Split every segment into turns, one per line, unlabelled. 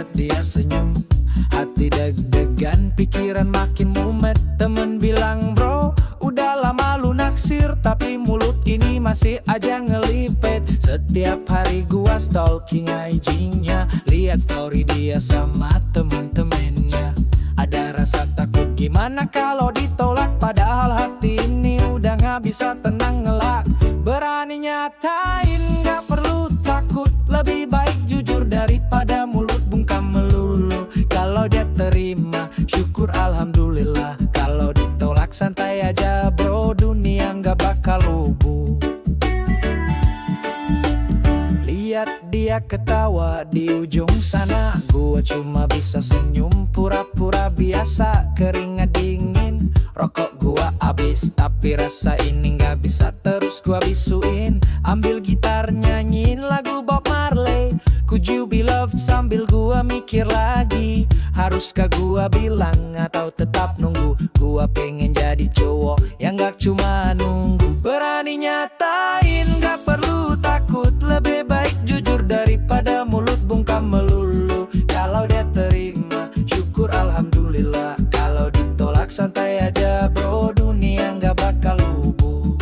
lihat dia senyum. Hati deg-degan, pikiran makin mumet. Temen bilang bro, udah lama lu naksir, tapi mulut ini masih aja ngelipet. Setiap hari gua stalking IG-nya, lihat story dia sama temen-temennya. Ada rasa takut, gimana kalau ditolak, padahal hati ini udah gak bisa tenang ngelak. Berani nyatain, gak perlu takut, lebih baik jujur daripada mulut bungkam melulu. Kalau dia terima, syukur alhamdulillah. Kalau ditolak santai aja bro, dunia gak bakal lubuh. Lihat dia ketawa di ujung sana, gua cuma bisa senyum pura-pura biasa. Keringat dingin, rokok gua habis, tapi rasa ini gak bisa terus gua bisuin. Ambil gitar nyanyiin lagu Bob Marley, Could You Be Loved, sambil gua mikir lagi, haruskah gua bilang atau tetap nunggu? Gua pengen jadi cowok yang gak cuma nunggu. Berani nyatain, gak perlu takut, lebih baik jujur daripada mulut bungkam melulu. Kalau dia terima, syukur alhamdulillah. Kalau ditolak santai aja bro, dunia gak bakal lubuh.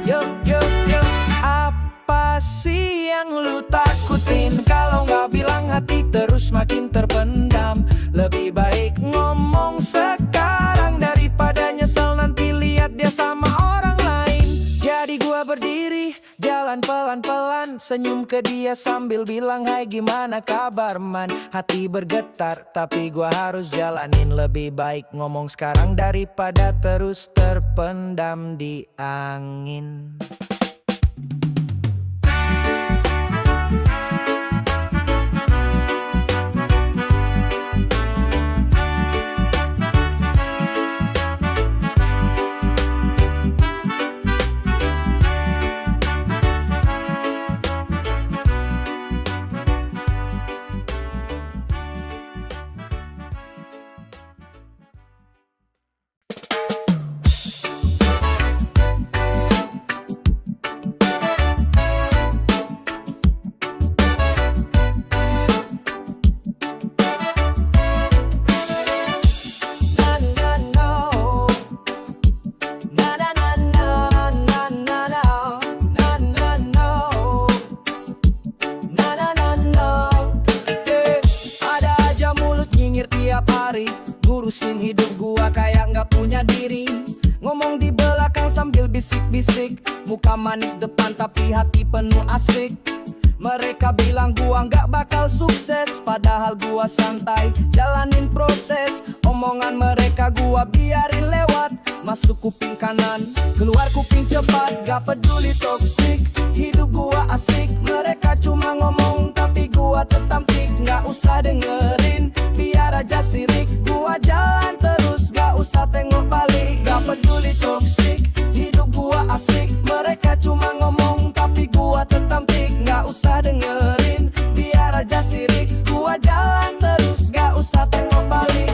Yo yo yo, apa sih yang lu takutin? Kalau gak bilang hati terus makin terpendam. Lebih baik ngomong sekarang daripada nyesel nanti lihat dia sama orang lain. Jadi gua berdiri, jalan pelan-pelan, senyum ke dia sambil bilang hai gimana kabar man. Hati bergetar tapi gua harus jalanin, lebih baik ngomong sekarang daripada terus terpendam di angin. Tiap hari ngurusin hidup gua kayak gak punya diri. Ngomong di belakang sambil bisik-bisik, muka manis depan tapi hati penuh asik. Mereka bilang gua gak bakal sukses, padahal gua santai jalanin proses. Omongan mereka gua biarin lewat, masuk kuping kanan, keluar kuping cepat. Gak peduli toksik, hidup gua asik. Mereka cuma ngomong tapi gua tetap tik. Gak usah dengerin, biar aja sirik. Gua jalan terus, gak usah tengok balik. Gak peduli toksik, hidup gua asik. Mereka cuma ngomong tapi gua tetap tik. Gak usah dengerin, biar aja sirik. Gua jalan terus, gak usah tengok balik.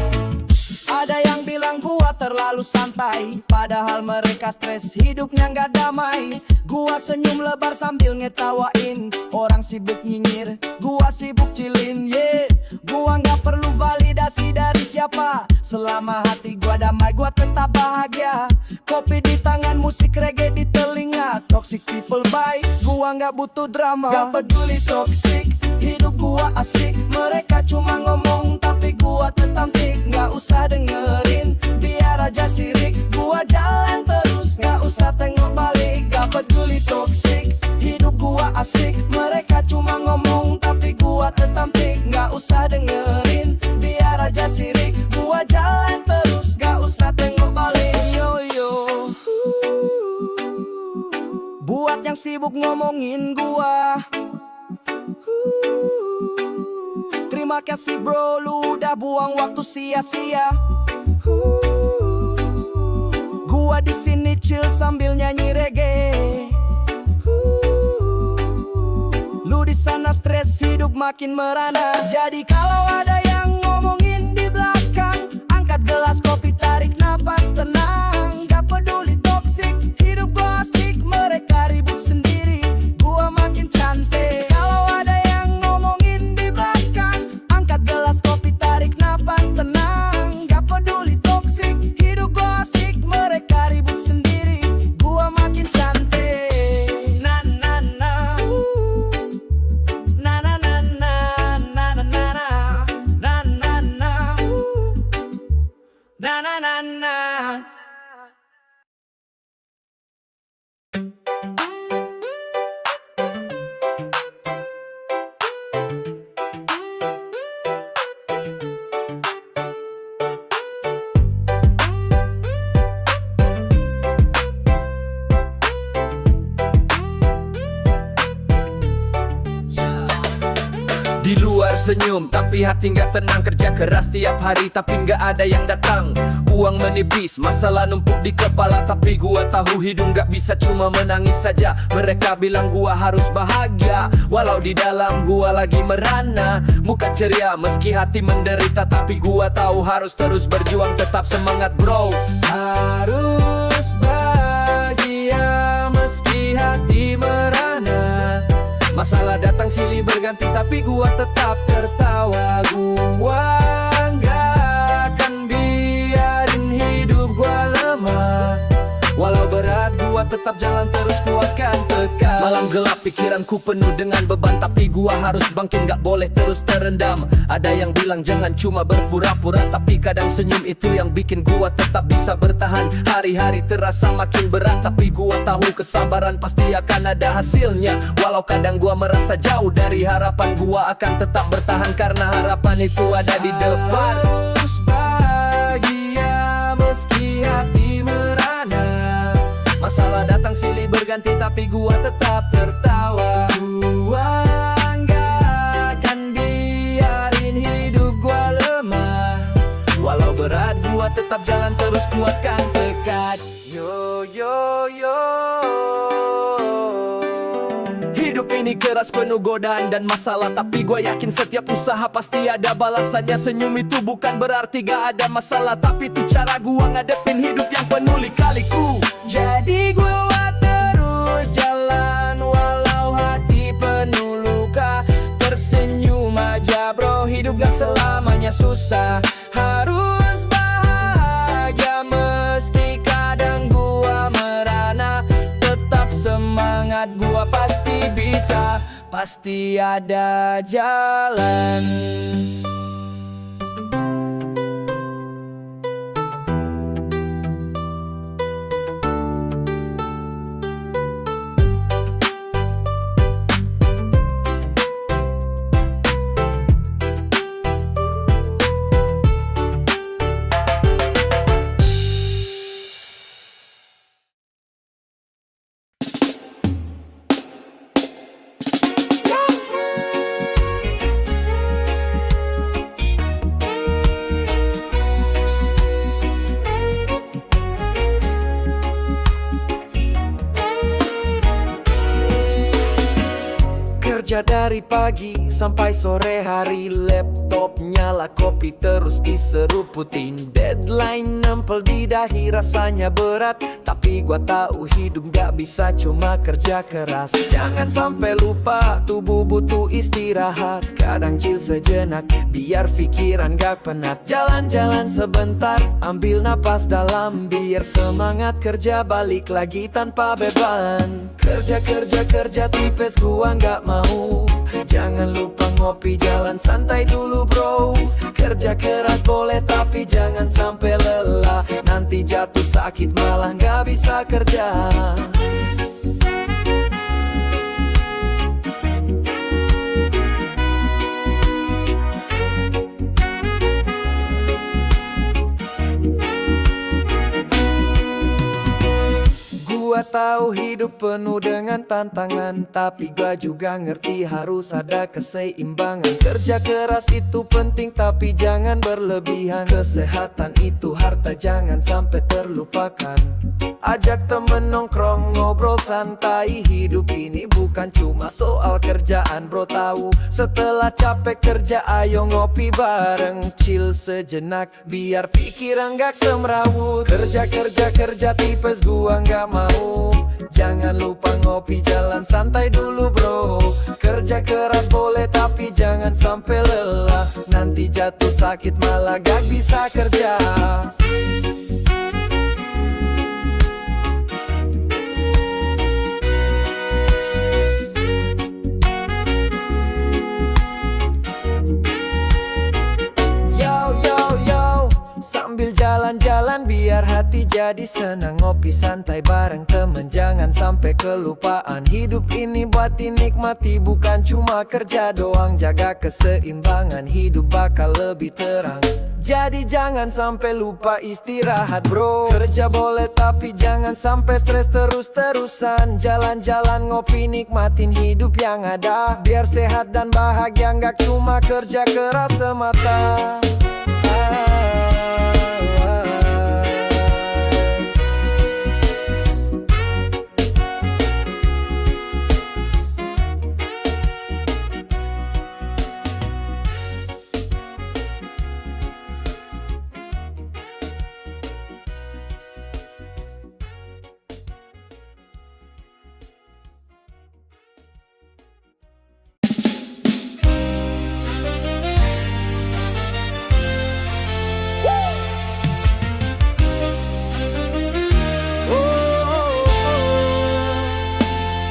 Ada yang bilang gua terlalu santai, padahal mereka stres, hidupnya gak damai. Gua senyum lebar sambil ngetawain, orang sibuk nyinyir, gua sibuk chillin, yeah. Gua gak perlu validasi dari siapa, selama hati gua damai, gua tetap bahagia. Kopi di tangan, musik reggae di telinga, toxic people bye, gua gak butuh drama. Gak peduli toxic, hidup gua asik. Mereka cuma ngomong tapi gua tetap tik. Gak usah dengerin, biar aja sirik. Gua jalan terus, gak usah tengok balik. Gak peduli toksik, hidup gua asik. Mereka cuma ngomong tapi gua tetap tik. Gak usah dengerin, biar aja sirik. Gua jalan terus, gak usah tengok balik. Yo yo, buat yang sibuk ngomongin gua, terima kasih bro, lu udah buang waktu sia-sia. Gua di sini chill sambil nyanyi reggae. Lu di sana stres, hidup makin merana. Jadi kalau ada yang ngomongin di belakang, angkat gelas kopi, tarik napas tenang. Gak peduli toksik, hidup gua asik. Mereka ribut sendiri, gua makin cantik. Kalau ada yang ngomongin di belakang,
luar senyum tapi hati nggak tenang. Kerja keras tiap hari tapi nggak ada yang datang. Uang menipis, masalah numpuk di kepala. Tapi gua tahu hidup nggak bisa cuma menangis saja. Mereka bilang gua harus bahagia, walau di dalam gua lagi merana. Muka ceria meski hati menderita, tapi gua tahu harus terus berjuang. Tetap semangat bro. Harus bahagia meski hati merana. Masalah datang silih berganti tapi gua tetap tertawa. Gua nggak akan biarin hidup gua lemah. Walau berat gua tetap jalan terus kuatkan tekad. Malam gelap pikiranku penuh dengan beban, tapi gua harus bangkit, gak boleh terus terendam. Ada yang bilang jangan cuma berpura-pura, tapi kadang senyum itu yang bikin gua tetap bisa bertahan. Hari-hari terasa makin berat, tapi gua tahu kesabaran pasti akan ada hasilnya. Walau kadang gua merasa jauh dari harapan, gua akan tetap bertahan karena harapan itu ada di depan. Harus bahagia meski hati merana. Masalah datang silih berganti tapi gua tetap tertawa. Gua nggak akan biarin hidup gua lemah. Walau berat gua tetap jalan terus kuatkan tekad. Yo yo yo. Hidup ini keras penuh godaan dan masalah, tapi gue yakin setiap usaha pasti ada balasannya. Senyum itu bukan berarti gak ada masalah, tapi itu cara gue ngadepin hidup yang penuh lika-liku. Jadi gue terus jalan walau hati penuh luka. Tersenyum aja bro, hidup gak selamanya susah. Harus bahagia meski kadang gua merana. Tetap semangat gua pasti bisa, pasti ada jalan.
Kerja dari pagi sampai sore hari, laptop nyala, kopi terus diseruputin. Deadline nempel di dahi rasanya berat, tapi gua tahu hidup gak bisa cuma kerja keras. Jangan sampai lupa tubuh butuh istirahat. Kadang chill sejenak biar pikiran gak penat. Jalan-jalan sebentar, ambil napas dalam, biar semangat kerja balik lagi tanpa beban. Kerja tipes gua gak mau. Jangan lupa ngopi, jalan santai dulu bro. Kerja keras boleh tapi jangan sampai lelah. Nanti jatuh sakit malah gak bisa kerja. Gua tahu hidup penuh dengan tantangan, tapi gua juga ngerti harus ada keseimbangan. Kerja keras itu penting tapi jangan berlebihan. Kesehatan itu harta, jangan sampai terlupakan. Ajak temen nongkrong, ngobrol santai. Hidup ini bukan cuma soal kerjaan bro, tahu. Setelah capek kerja ayo ngopi bareng. Chill sejenak biar pikiran gak semrawut. Kerja tipes gua gak mau. Jangan lupa ngopi, jalan santai dulu bro. Kerja keras boleh tapi jangan sampai lelah. Nanti jatuh sakit malah gak bisa kerja. Sambil jalan-jalan biar hati hati jadi senang. Ngopi santai bareng temen, jangan sampai kelupaan. Hidup ini buat dinikmati, bukan cuma kerja doang. Jaga keseimbangan, hidup bakal lebih terang. Jadi jangan sampai lupa istirahat bro. Kerja boleh tapi jangan sampai stres terus-terusan. Jalan-jalan ngopi nikmatin hidup yang ada. Biar sehat dan bahagia, nggak cuma kerja keras semata.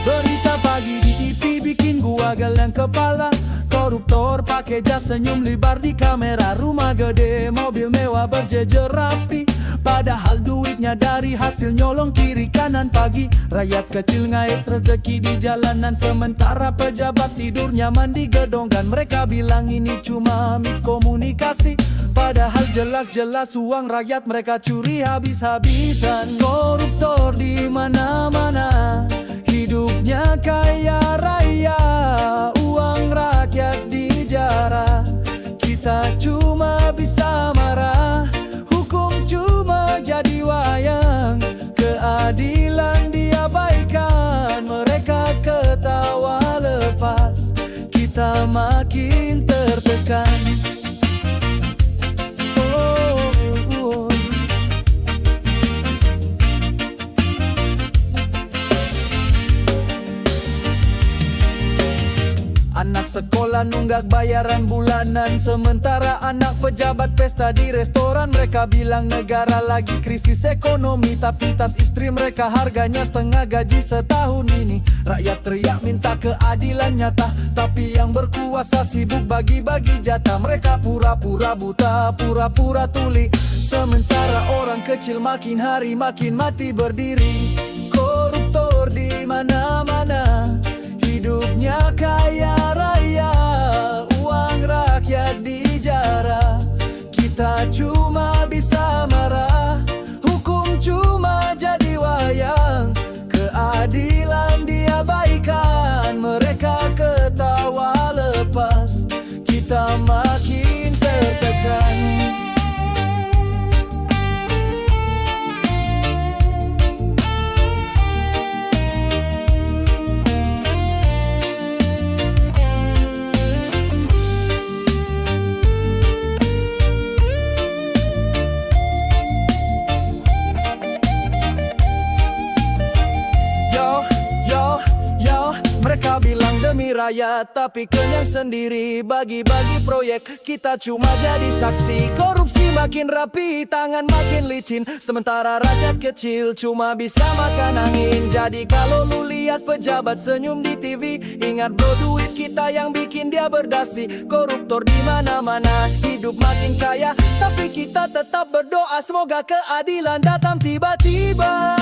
Berita pagi di TV bikin gua geleng kepala. Koruptor pakai jas senyum lebar di kamera. Rumah gede, mobil mewah berjejer rapi. Padahal duitnya dari hasil nyolong kiri kanan pagi. Rakyat kecil ngais rezeki di jalanan. Sementara pejabat tidur nyaman di gedung. Dan mereka bilang ini cuma miskomunikasi. Padahal jelas-jelas uang rakyat mereka curi habis-habisan. Koruptor di mana-mana, hidupnya kaya raya, uang rakyat dijarah. Kita cuma bisa marah, hukum cuma jadi wayang. Keadilan diabaikan, mereka ketawa lepas. Kita makin tertekan. Anak sekolah nunggak bayaran bulanan, sementara anak pejabat pesta di restoran. Mereka bilang negara lagi krisis ekonomi, tapi tas istri mereka harganya setengah gaji setahun ini. Rakyat teriak minta keadilan nyata, tapi yang berkuasa sibuk bagi-bagi jatah. Mereka pura-pura buta, pura-pura tuli, sementara orang kecil makin hari makin mati berdiri. Koruptor di mana-mana, hidupnya kaya raya, uang rakyat dijarah. Kita cuma bisa marah, hukum cuma jadi wayang. Keadilan diabaikan, mereka ketawa lepas. Kita makin tertekan. Mereka bilang demi rakyat, tapi kenyang sendiri. Bagi-bagi proyek, kita cuma jadi saksi. Korupsi makin rapi, tangan makin licin, sementara rakyat kecil cuma bisa makan angin. Jadi kalau lu lihat pejabat senyum di TV, ingat bro, duit kita yang bikin dia berdasi. Koruptor di mana-mana, hidup makin kaya, tapi kita tetap berdoa semoga keadilan datang tiba-tiba.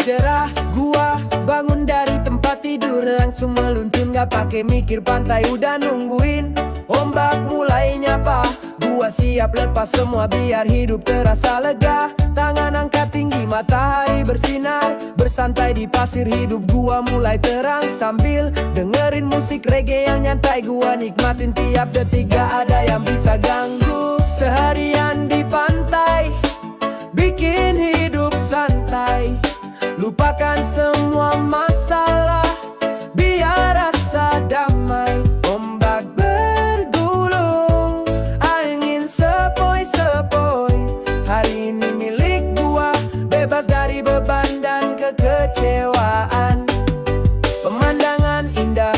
cerah, gua bangun dari tempat tidur, langsung meluncur gak pakai mikir, pantai udah nungguin. Ombak mulai nyapa, gua siap lepas semua biar hidup terasa lega. Tangan angkat tinggi
matahari bersinar, bersantai di pasir, hidup gua mulai terang. Sambil dengerin musik reggae yang nyantai, gua nikmatin tiap detik, gak ada yang bisa ganggu. Seharian di pantai, bikin hidup santai, lupakan semua masalah, biar rasa damai. Ombak bergulung, angin sepoi-sepoi, hari ini milik gua, bebas dari beban dan kekecewaan. Pemandangan indah,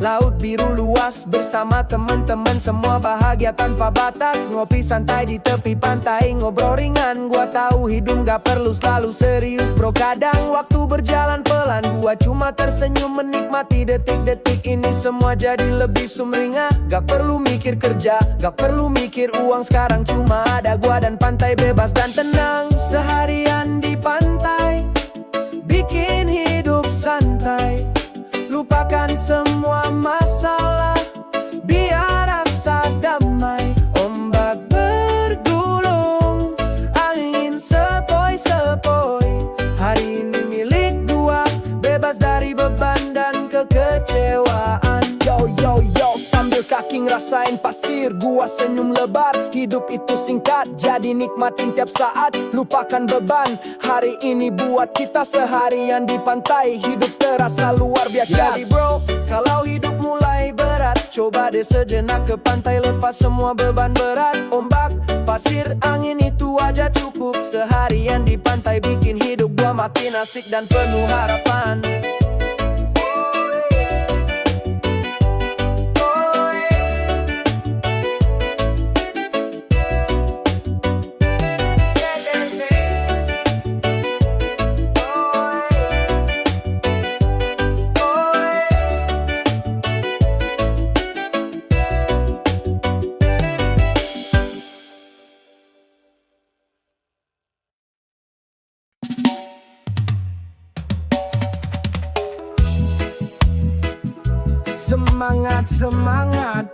laut biru luas, bersama teman-teman semua bahagia tanpa batas. Ngopi santai di tepi pantai, ngobrol ringan. Gua tahu hidup gak perlu selalu serius bro, kadang waktu berjalan pelan, gua cuma tersenyum menikmati detik-detik ini. Semua jadi lebih sumringah, gak perlu mikir kerja, gak perlu mikir uang. Sekarang cuma ada gua dan pantai, bebas dan tenang. Seharian di pantai, bikin hidup santai, lupakan semua masalah, biar rasa damai. Ombak bergulung, angin sepoi-sepoi, hari ini milik gua, bebas dari beban dan kekecewaan. Yo yo yo, sambil kaki ngerasain pasir, gua senyum lebar. Hidup itu singkat, jadi nikmatin tiap saat, lupakan beban. Hari ini buat kita seharian di pantai, hidup terasa luar biasa. Jadi bro, kalau hidup mulai berat, coba deh sejenak ke pantai, lepas semua beban berat. Ombak, pasir, angin itu aja cukup. Seharian di pantai bikin hidup gua makin asik dan penuh harapan. Semangat, semangat,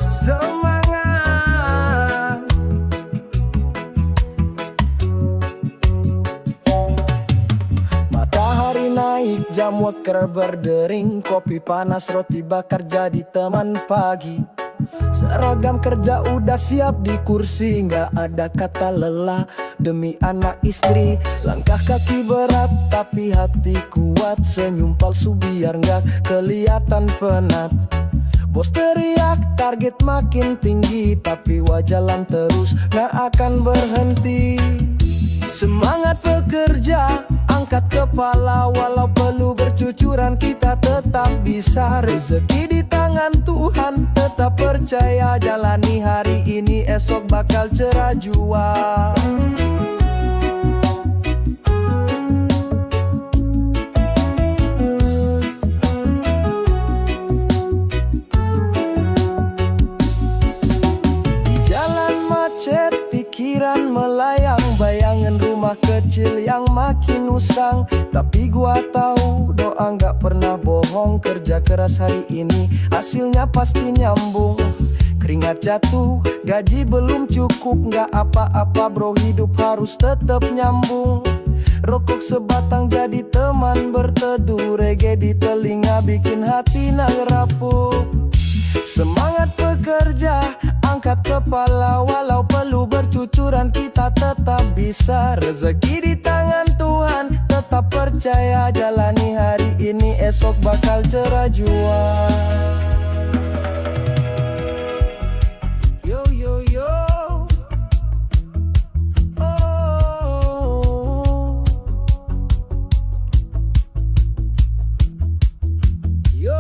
semangat. Matahari naik, jam weker berdering, kopi panas, roti bakar jadi teman pagi. Seragam kerja udah siap di kursi, nggak ada kata lelah demi anak istri. Langkah kaki berat tapi hati kuat, senyum palsu biar nggak kelihatan penat. Bos teriak target makin tinggi, tapi jalan terus nggak akan berhenti. Semangat bekerja, angkat kepala, walau perlu bercucuran kita tetap bisa. Rezeki di tangan Tuhan, tetap percaya, jalani hari ini esok bakal cerah jua. Jalan macet, pikiran melayang, bayangan rumah kecil yang makin usang. Tapi gua tahu doa nggak pernah bohong, kerja keras hari ini hasilnya pasti nyambung. Keringat jatuh, gaji belum cukup, nggak apa-apa bro, hidup harus tetap nyambung. Rokok sebatang jadi teman berteduh, reggae di telinga bikin hati nak rapuh. Semangat bekerja, angkat kepala, walau perlu bercucuran kita tetap bisa. Rezeki di tangan Tuhan, tetap percaya, jalani hari ini esok bakal cerah jua. Yo yo yo, oh. Yo.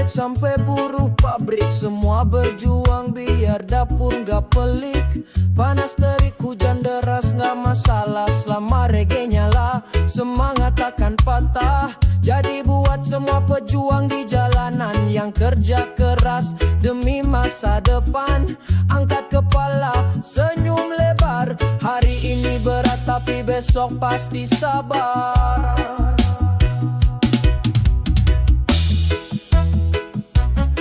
Sampai buruh pabrik, semua berjuang biar dapur gak pelik. Panas terik, hujan deras gak masalah, selama reggae nyala, semangat takkan patah. Jadi buat semua pejuang di jalanan yang kerja keras demi masa depan, angkat kepala, senyum lebar. Hari ini berat tapi hari besok pasti sabar.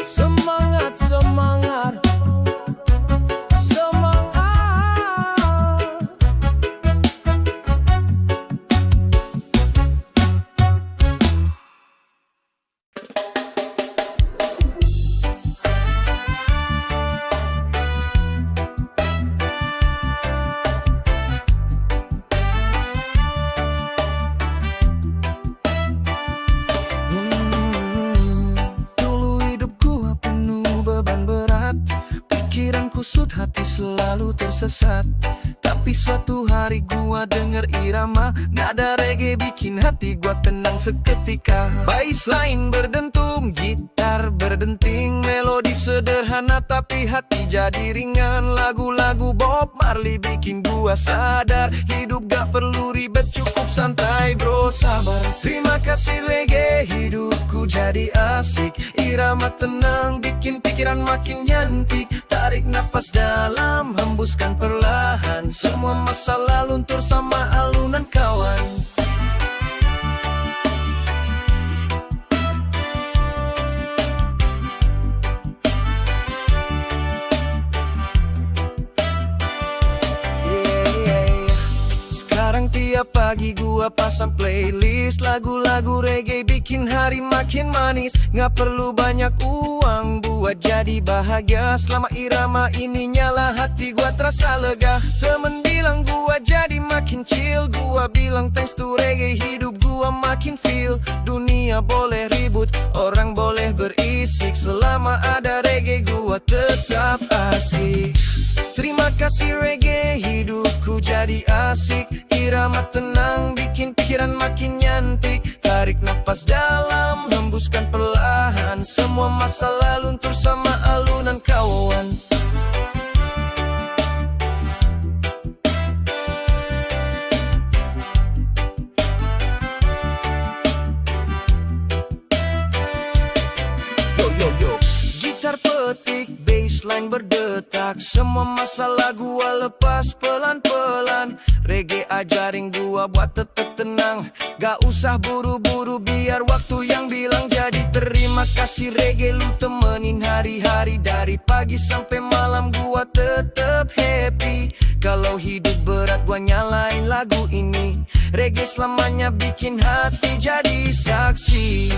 Semangat, semangat, semangat. Dulu hidup gua penuh beban berat, pikiran kusut, hati selalu tersesat. Tapi suatu hari gua denger irama nada reggae bikin hati gua tenang seketika. Bassline berdentum, gitar berdenting, melodi sederhana tapi hati jadi ringan. Lagu-lagu Bob Marley bikin gua sadar, hidup gak perlu ribet, cukup santai bro, sabar. Terima kasih reggae, hidupku jadi asik. Irama tenang bikin pikiran makin nyantik. Tarik nafas dalam, hembuskan perlahan. Semua masa lalu luntur sama alunan kawan. Sekarang tiap pagi gua pasang playlist lagu-lagu reggae bikin hari makin manis. Nggak perlu banyak uang buat jadi bahagia. Selama irama ini nyala hati gua terasa lega. Temen bilang gua jadi makin chill, gua bilang thanks to reggae hidup gua makin feel. Dunia boleh ribut, orang boleh berisik, selama ada reggae gua tetap asik. Terima kasih reggae, hidupku jadi asik. Irama tenang bikin pikiran makin nyantik. Tarik nafas dalam, hembuskan perlahan. Semua masa lalu luntur sama alunan kawan. Yo yo yo, gitar petik, bassline berdetak. Semua masalah gua lepas pelan-pelan. Reggae ajarin gua buat tetap tenang, gak usah buru-buru biar waktu yang bilang. Jadi terima kasih reggae, lu temenin hari-hari. Dari pagi sampai malam gua tetap happy. Kalau hidup berat gua nyalain lagu ini. Reggae selamanya bikin hati jadi saksi.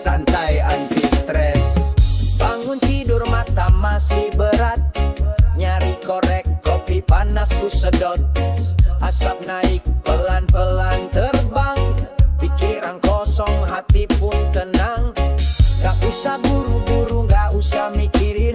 Santai anti stres.
Bangun tidur mata masih berat, nyari korek kopi panas ku sedot. Asap naik pelan-pelan terbang, pikiran kosong hati pun tenang. Gak usah buru-buru, gak usah mikirin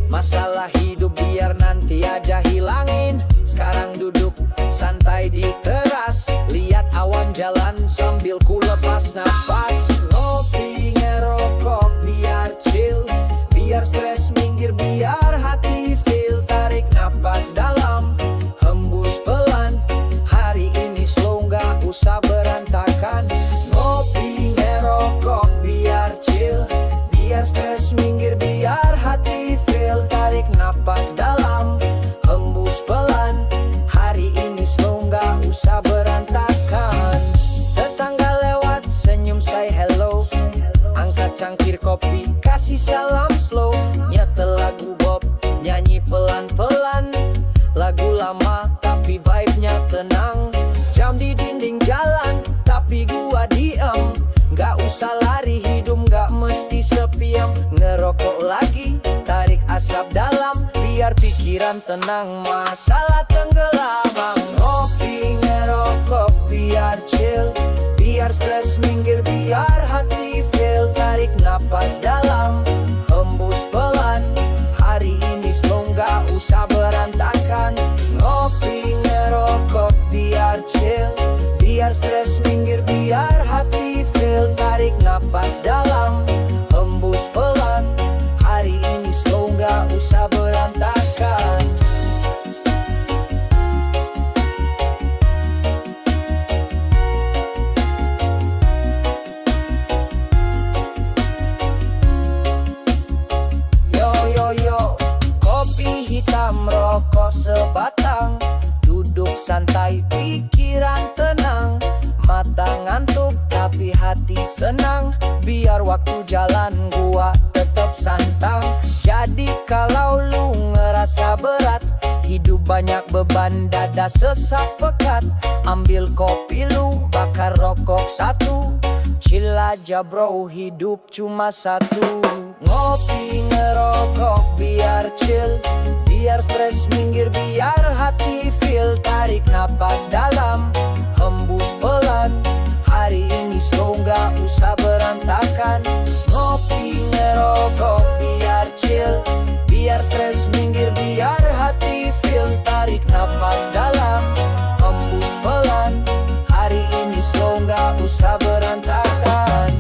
masalah hidup, biar nanti aja hilangin. Sekarang duduk santai di teras, lihat awan jalan sambil ku lepas nafas. Ngopi ngerokok biar chill, biar stres minggir, biar hati feel. Tarik nafas dalam, hembus pelan. Hari ini slow, gak usah berantakan. Ngopi ngerokok biar chill, biar stres minggir, biar hati feel. Tarik nafas dalam, hembus pelan. Hari ini slow, gak usah berantakan. Tetangga lewat senyum say hello, angkat cangkir kopi kasih salam slow. Nyetel lagu Bob, nyanyi pelan-pelan. Lagu lama tapi vibe-nya tenang. Jam di dinding jalan tapi gua diem. Gak usah lari, hidup gak mesti sepiam. Ngerokok lagi, tarik asap dalam, biar pikiran tenang, masalah tenggelam. Ngopi ngerokok biar chill, biar stres minggir, biar hati feel. Tarik napas dalam, hembus pelan. Hari ini slow, gak usah berantakan. Ngopi ngerokok biar chill, biar stres minggir, mata ngantuk tapi hati senang. Biar waktu jalan gua tetap santang. Jadi kalau lu ngerasa berat, hidup banyak beban, dada sesak pekat, ambil kopi lu, bakar rokok satu. Chill aja bro, hidup cuma satu. Ngopi ngerokok biar chill, biar stres minggir, biar hati feel. Tarik napas dalam, hembus pelan. Hari ini slow, gak usah berantakan. Ngopi ngerokok biar chill, biar stres minggir, biar hati feel. Tarik napas dalam, hembus pelan. Hari ini slow, gak usah berantakan.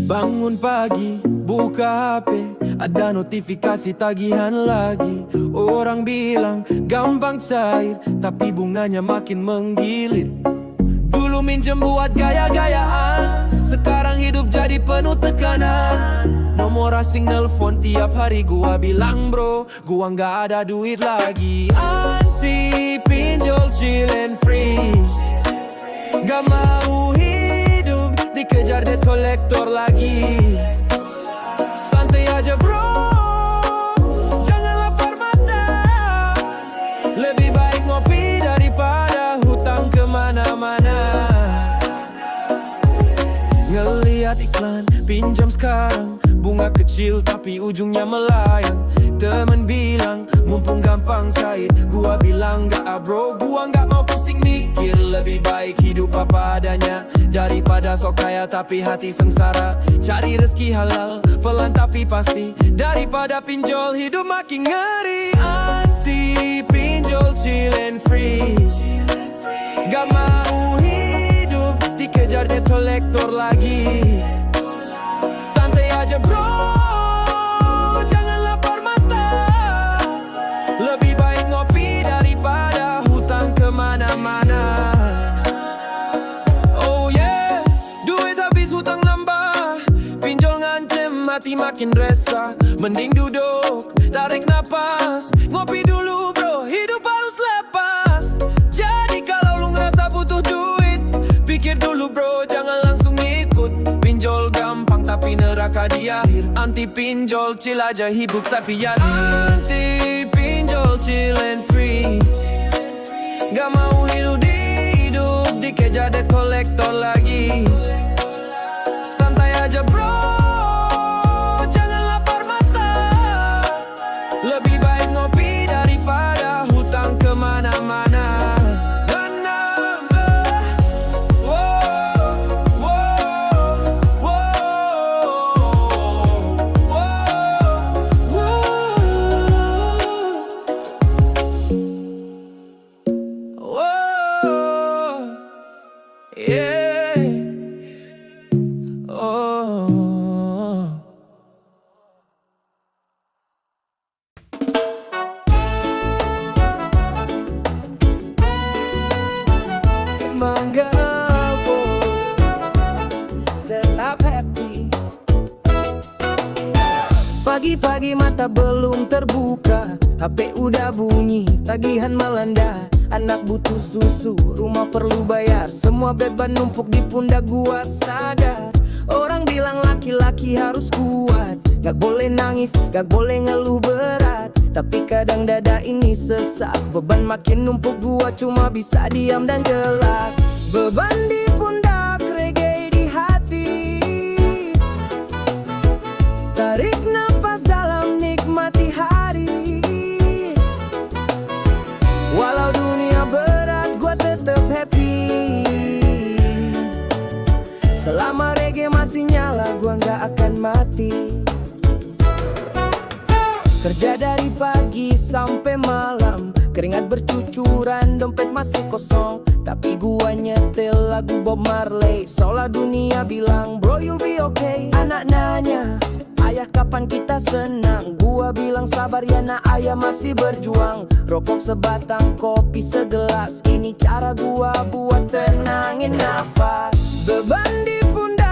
Bangun pagi, buka HP, ada notifikasi tagihan lagi. Orang bilang gampang cair, tapi bunganya makin menggiliat. Dulu minjem buat gaya-gayaan, sekarang hidup jadi penuh tekanan. Nomor asing nelpon tiap hari, gua bilang bro, gua nggak ada duit lagi. Anti pinjol chill and free, gak mau hidup dikejar debt collector lagi. Santai aja bro, jangan lapar mata. Lebih baik ngopi daripada hutang kemana-mana. Ngeliat iklan pinjam sekarang, bunga kecil tapi ujungnya melayang. Temen bilang mumpung gampang cair, gua bilang gak bro, gua gak mau pusing mikir. Lebih baik hidup apa adanya daripada sok kaya tapi hati sengsara. Cari rezeki halal, pelan tapi pasti, daripada pinjol hidup makin ngeri. Anti pinjol chill and free, gak mau hidup dikejar debt collector lagi. Santai aja bro, jangan lapar mata. Lebih baik ngopi daripada hutang kemana-mana. Oh yeah, duit habis hutang nambah, pinjol ngancem hati makin resah. Mending duduk, tarik napas, ngopi dulu bro, hidup harus lepas. Jadi kalau lu ngerasa butuh duit, pikir dulu bro, jangan langsung ikut. Pinjol gampang tapi neraka di akhir. Anti pinjol chill aja hidup tapi yakin. Anti pinjol chill and free, gak mau hidup dikejar debt collector lagi. Santai aja bro, jangan lapar mata. Lebih baik ngopi daripada hutang kemana-mana.
Pagi-pagi mata belum terbuka, HP udah bunyi, tagihan melanda. Anak butuh susu, rumah perlu bayar, semua beban numpuk di pundak gua sadar. Orang bilang laki-laki harus kuat, gak boleh nangis, gak boleh ngeluh berat. Tapi kadang dada ini sesak, beban makin numpuk, gua cuma bisa diam dan gelak. Beban di pundak, reggae di hati. Tarik nafas dalam, nikmati hari. Walau dunia berat, gua tetap happy. Selama reggae masih nyala, gua gak akan mati. Kerja dari pagi sampai malam, keringat bercucuran, dompet masih kosong. Tapi gua nyetel lagu Bob Marley, seolah dunia bilang bro you'll be okay. Anak nanya, ayah kapan kita senang? Gua bilang sabar ya nak, ayah masih berjuang. Rokok sebatang, kopi segelas, ini cara gua buat tenangin nafas. Beban di pundak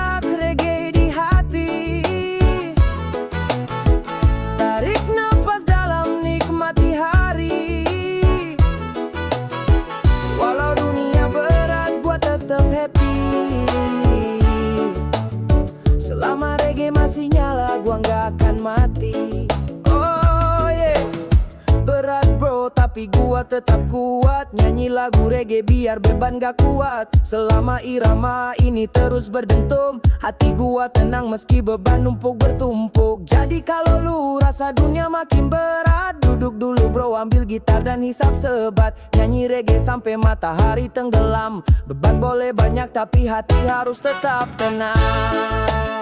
tapi gua tetap kuat. Nyanyi lagu reggae biar beban gak kuat. Selama irama ini terus berdentum, hati gua tenang meski beban numpuk bertumpuk. Jadi kalau lu rasa dunia makin berat, duduk dulu bro, ambil gitar dan hisap sebat. Nyanyi reggae sampai matahari tenggelam. Beban boleh banyak tapi hati harus tetap tenang.